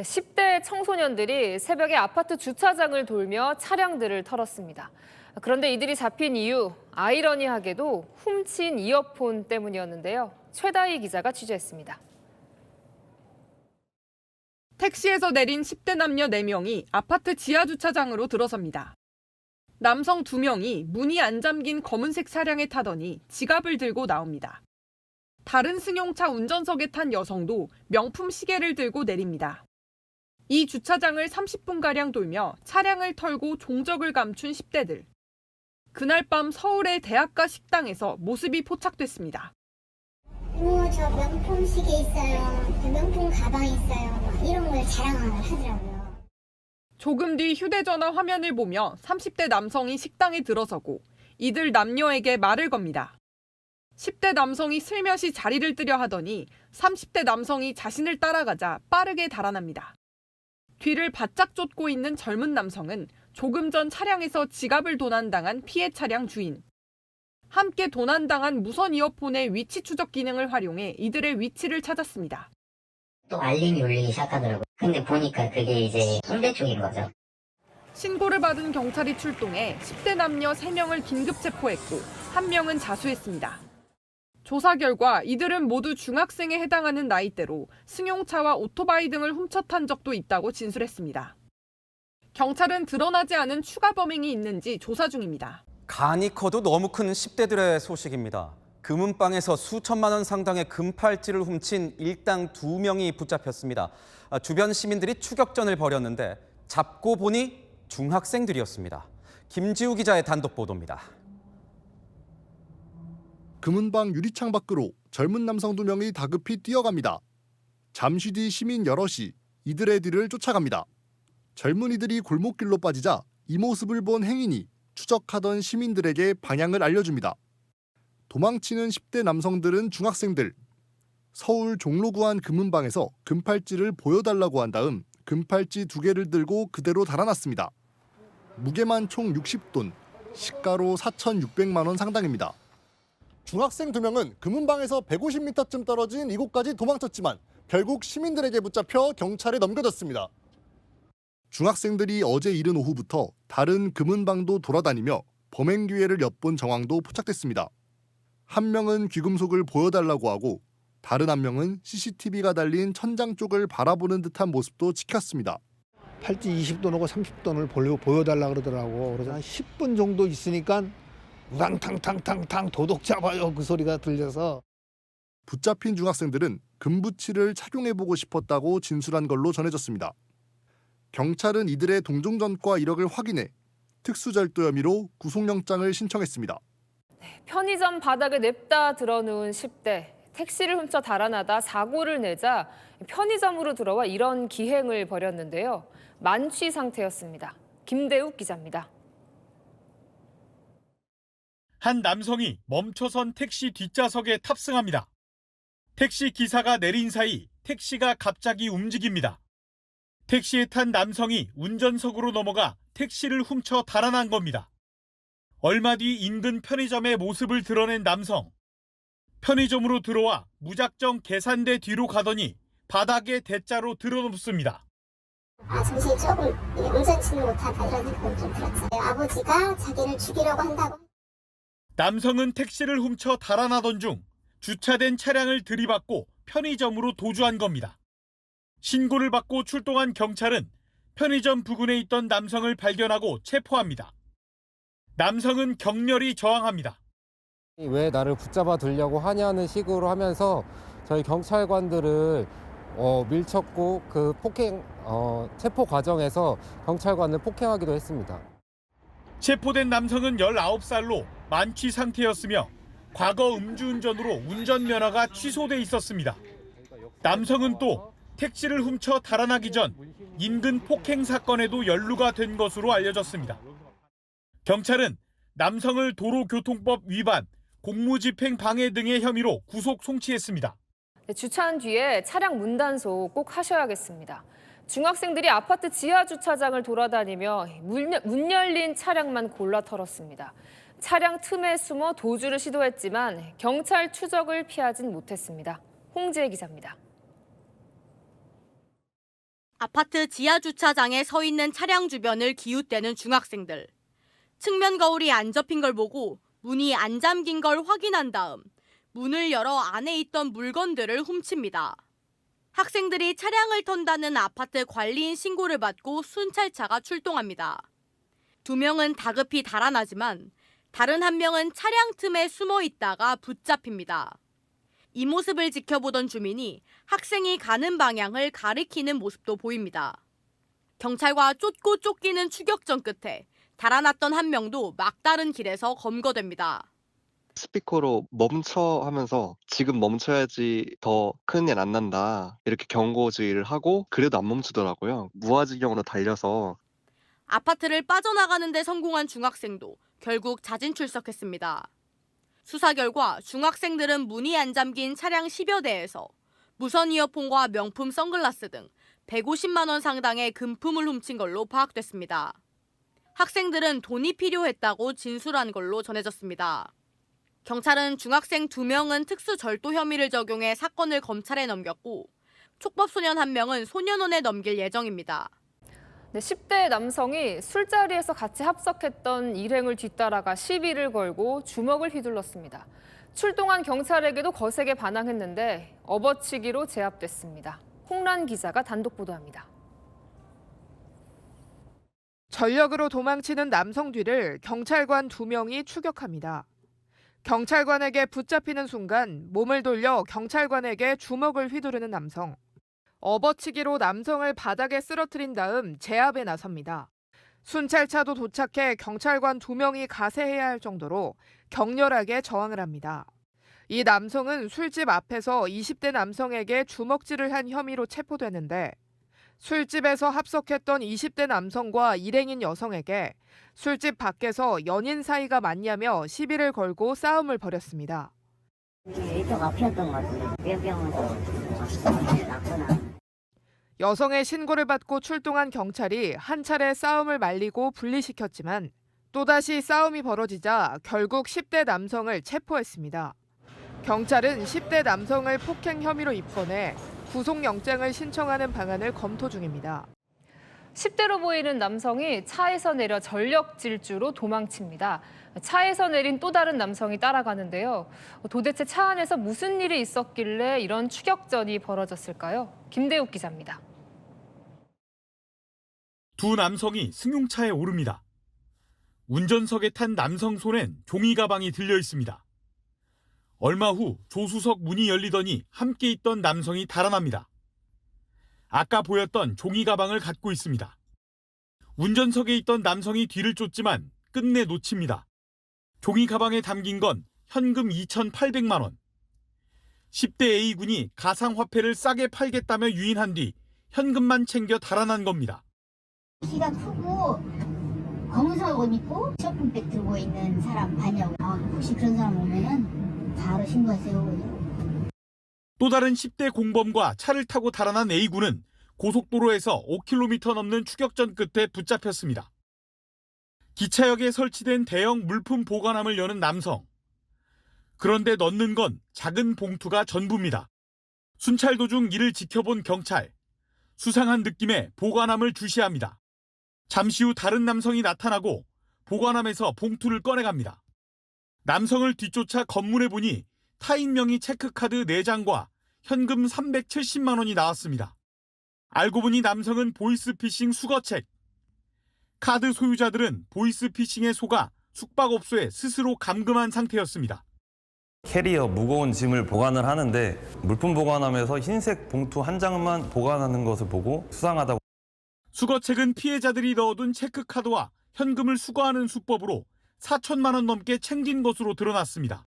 10대 청소년들이 새벽에 아파트 주차장을 돌며 차량들을 털었습니다. 그런데 이들이 잡힌 이유, 아이러니하게도 훔친 이어폰 때문이었는데요. 최다희 기자가 취재했습니다. 택시에서 내린 10대 남녀 4명이 아파트 지하 주차장으로 들어섭니다. 남성 2명이 문이 안 잠긴 검은색 차량에 타더니 지갑을 들고 나옵니다. 다른 승용차 운전석에 탄 여성도 명품 시계를 들고 내립니다. 이 주차장을 30분가량 돌며 차량을 털고 종적을 감춘 10대들. 그날 밤 서울의 대학가 식당에서 모습이 포착됐습니다. 저 명품 시계 있어요. 명품 가방 있어요. 막 이런 걸 자랑하더라고요. 조금 뒤 휴대전화 화면을 보며 30대 남성이 식당에 들어서고 이들 남녀에게 말을 겁니다. 10대 남성이 슬며시 자리를 뜨려 하더니 30대 남성이 자신을 따라가자 빠르게 달아납니다. 뒤를 바짝 쫓고 있는 젊은 남성은 조금 전 차량에서 지갑을 도난당한 피해 차량 주인. 함께 도난당한 무선 이어폰의 위치 추적 기능을 활용해 이들의 위치를 찾았습니다. 또 알림이 울리기 시작하더라고요. 근데 보니까 그게 이제 홍대 쪽인 거죠. 신고를 받은 경찰이 출동해 10대 남녀 3명을 긴급 체포했고 1명은 자수했습니다. 조사 결과 이들은 모두 중학생에 해당하는 나이대로 승용차와 오토바이 등을 훔쳐 탄 적도 있다고 진술했습니다. 경찰은 드러나지 않은 추가 범행이 있는지 조사 중입니다. 간이 커도 너무 큰 10대들의 소식입니다. 금은방에서 수천만 원 상당의 금팔찌를 훔친 일당 2명이 붙잡혔습니다. 주변 시민들이 추격전을 벌였는데 잡고 보니 중학생들이었습니다. 김지우 기자의 단독 보도입니다. 금은방 유리창 밖으로 젊은 남성 2명이 다급히 뛰어갑니다. 잠시 뒤 시민 여럿이 이들의 뒤를 쫓아갑니다. 젊은이들이 골목길로 빠지자 이 모습을 본 행인이 추적하던 시민들에게 방향을 알려줍니다. 도망치는 10대 남성들은 중학생들. 서울 종로구 안 금은방에서 금팔찌를 보여달라고 한 다음 금팔찌 2개를 들고 그대로 달아났습니다. 무게만 총 60돈, 시가로 4,600만 원 상당입니다. 중학생 2명은 금은방에서 150m쯤 떨어진 이곳까지 도망쳤지만 결국 시민들에게 붙잡혀 경찰에 넘겨졌습니다. 중학생들이 어제 이른 오후부터 다른 금은방도 돌아다니며 범행 기회를 엿본 정황도 포착됐습니다. 1명은 귀금속을 보여달라고 하고 다른 1명은 CCTV가 달린 천장 쪽을 바라보는 듯한 모습도 찍혔습니다. 팔찌 20돈하고 30돈을 보여달라고 그러더라고. 그래서 한 10분 정도 있으니까 우당탕탕탕탕 도둑 잡아요 그 소리가 들려서. 붙잡힌 중학생들은 금부치를 착용해보고 싶었다고 진술한 걸로 전해졌습니다. 경찰은 이들의 동종전과 이력을 확인해 특수절도 혐의로 구속영장을 신청했습니다. 편의점 바닥에 냅다 들어놓은 10대. 택시를 훔쳐 달아나다 사고를 내자 편의점으로 들어와 이런 기행을 벌였는데요. 만취 상태였습니다. 김대욱 기자입니다. 한 남성이 멈춰선 택시 뒷좌석에 탑승합니다. 택시 기사가 내린 사이 택시가 갑자기 움직입니다. 택시에 탄 남성이 운전석으로 넘어가 택시를 훔쳐 달아난 겁니다. 얼마 뒤 인근 편의점의 모습을 드러낸 남성. 편의점으로 들어와 무작정 계산대 뒤로 가더니 바닥에 대자로 드러눕습니다. 정신이 조금 운전치는 못하다 이런 생각은 좀 들었어요. 아버지가 자기를 죽이려고 한다고. 남성은 택시를 훔쳐 달아나던 중 주차된 차량을 들이받고 편의점으로 도주한 겁니다. 신고를 받고 출동한 경찰은 편의점 부근에 있던 남성을 발견하고 체포합니다. 남성은 격렬히 저항합니다. 왜 나를 붙잡아 들려고 하냐는 식으로 하면서 저희 경찰관들을 밀쳤고 그 체포 과정에서 경찰관을 폭행하기도 했습니다. 체포된 남성은 19살로 만취 상태였으며 과거 음주운전으로 운전면허가 취소돼 있었습니다. 남성은 또 택시를 훔쳐 달아나기 전 인근 폭행 사건에도 연루가 된 것으로 알려졌습니다. 경찰은 남성을 도로교통법 위반, 공무집행 방해 등의 혐의로 구속 송치했습니다. 주차한 뒤에 차량 문단속 꼭 하셔야겠습니다. 중학생들이 아파트 지하 주차장을 돌아다니며 문 열린 차량만 골라 털었습니다. 차량 틈에 숨어 도주를 시도했지만 경찰 추적을 피하진 못했습니다. 홍지혜 기자입니다. 아파트 지하 주차장에 서 있는 차량 주변을 기웃대는 중학생들. 측면 거울이 안 접힌 걸 보고 문이 안 잠긴 걸 확인한 다음 문을 열어 안에 있던 물건들을 훔칩니다. 학생들이 차량을 턴다는 아파트 관리인 신고를 받고 순찰차가 출동합니다. 2명은 다급히 달아나지만 다른 1명은 차량 틈에 숨어 있다가 붙잡힙니다. 이 모습을 지켜보던 주민이 학생이 가는 방향을 가리키는 모습도 보입니다. 경찰과 쫓고 쫓기는 추격전 끝에 달아났던 1명도 막다른 길에서 검거됩니다. 스피커로 멈춰 하면서 지금 멈춰야지 더 큰 일 안 난다. 이렇게 경고주의를 하고 그래도 안 멈추더라고요. 무아지경으로 달려서. 아파트를 빠져나가는 데 성공한 중학생도 결국 자진 출석했습니다. 수사 결과 중학생들은 문이 안 잠긴 차량 10여 대에서 무선 이어폰과 명품 선글라스 등 150만 원 상당의 금품을 훔친 걸로 파악됐습니다. 학생들은 돈이 필요했다고 진술한 걸로 전해졌습니다. 경찰은 중학생 2명은 특수절도 혐의를 적용해 사건을 검찰에 넘겼고 촉법소년 1명은 소년원에 넘길 예정입니다. 네, 10대 남성이 술자리에서 같이 합석했던 일행을 뒤따라가 시비를 걸고 주먹을 휘둘렀습니다. 출동한 경찰에게도 거세게 반항했는데 업어치기로 제압됐습니다. 홍란 기자가 단독 보도합니다. 전력으로 도망치는 남성 뒤를 경찰관 2명이 추격합니다. 경찰관에게 붙잡히는 순간 몸을 돌려 경찰관에게 주먹을 휘두르는 남성. 업어치기로 남성을 바닥에 쓰러뜨린 다음 제압에 나섭니다. 순찰차도 도착해 경찰관 2명이 가세해야 할 정도로 격렬하게 저항을 합니다. 이 남성은 술집 앞에서 20대 남성에게 주먹질을 한 혐의로 체포됐는데 술집에서 합석했던 20대 남성과 일행인 여성에게 술집 밖에서 연인 사이가 맞냐며 시비를 걸고 싸움을 벌였습니다. 이쪽 앞이었던 것 같은데 뼈병에서 났구나. 여성의 신고를 받고 출동한 경찰이 한 차례 싸움을 말리고 분리시켰지만 또다시 싸움이 벌어지자 결국 10대 남성을 체포했습니다. 경찰은 10대 남성을 폭행 혐의로 입건해 구속영장을 신청하는 방안을 검토 중입니다. 10대로 보이는 남성이 차에서 내려 전력 질주로 도망칩니다. 차에서 내린 또 다른 남성이 따라가는데요. 도대체 차 안에서 무슨 일이 있었길래 이런 추격전이 벌어졌을까요? 김대욱 기자입니다. 두 남성이 승용차에 오릅니다. 운전석에 탄 남성 손엔 종이 가방이 들려 있습니다. 얼마 후 조수석 문이 열리더니 함께 있던 남성이 달아납니다. 아까 보였던 종이 가방을 갖고 있습니다. 운전석에 있던 남성이 뒤를 쫓지만 끝내 놓칩니다. 종이 가방에 담긴 건 현금 2,800만 원. 10대 A군이 가상화폐를 싸게 팔겠다며 유인한 뒤 현금만 챙겨 달아난 겁니다. 키가 크고 검은색 옷 입고 쇼핑백 들고 있는 사람 봤냐고. 혹시 그런 사람 오면은 바로 신고하세요. 또 다른 10대 공범과 차를 타고 달아난 A군은 고속도로에서 5km 넘는 추격전 끝에 붙잡혔습니다. 기차역에 설치된 대형 물품 보관함을 여는 남성. 그런데 넣는 건 작은 봉투가 전부입니다. 순찰 도중 이를 지켜본 경찰. 수상한 느낌의 보관함을 주시합니다. 잠시 후 다른 남성이 나타나고 보관함에서 봉투를 꺼내갑니다. 남성을 뒤쫓아 건물에 보니 타인명의 체크카드 4장과 현금 370만 원이 나왔습니다. 알고 보니 남성은 보이스피싱 수거책. 카드 소유자들은 보이스피싱에 속아 숙박업소에 스스로 감금한 상태였습니다. 캐리어 무거운 짐을 보관을 하는데 물품 보관함에서 흰색 봉투 한 장만 보관하는 것을 보고 수상하다고. 수거책은 피해자들이 넣어둔 체크카드와 현금을 수거하는 수법으로 4천만 원 넘게 챙긴 것으로 드러났습니다.